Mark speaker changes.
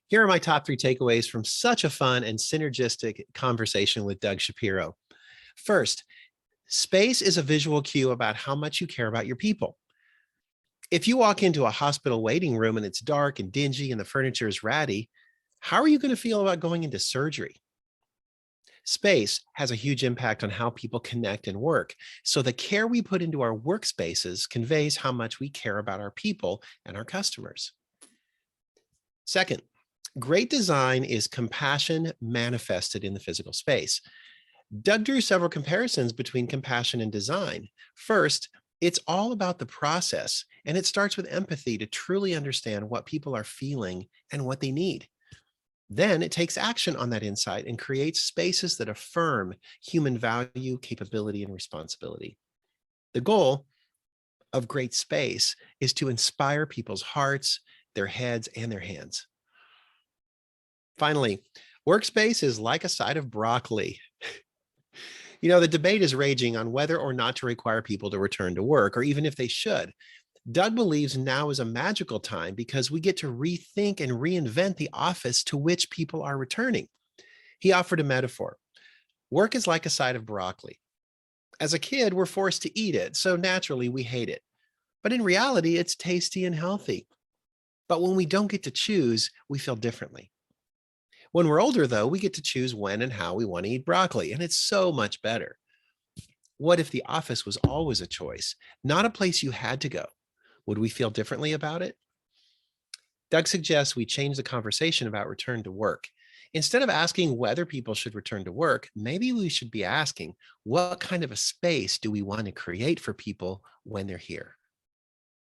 Speaker 1: Here are my top 3 takeaways from such a fun and synergistic conversation with Doug Shapiro. First, space is a visual cue about how much you care about your people. If you walk into a hospital waiting room and it's dark and dingy and the furniture is ratty, how are you going to feel about going into surgery? Space has a huge impact on how people connect and work. So the care we put into our workspaces conveys how much we care about our people and our customers. Second, great design is compassion manifested in the physical space. Doug drew several comparisons between compassion and design. First, it's all about the process, and it starts with empathy to truly understand what people are feeling and what they need. Then it takes action on that insight and creates spaces that affirm human value, capability, and responsibility. The goal of great space is to inspire people's hearts, their heads, and their hands. Finally, workspace is like a side of broccoli. The debate is raging on whether or not to require people to return to work, or even if they should. Doug believes now is a magical time because we get to rethink and reinvent the office to which people are returning. He offered a metaphor. Work is like a side of broccoli. As a kid, we're forced to eat it, so naturally we hate it. But in reality, it's tasty and healthy. But when we don't get to choose, we feel differently. When we're older, though, we get to choose when and how we want to eat broccoli, and it's so much better. What if the office was always a choice, not a place you had to go? Would we feel differently about it? Doug suggests we change the conversation about return to work. Instead of asking whether people should return to work, maybe we should be asking, what kind of a space do we want to create for people when they're here?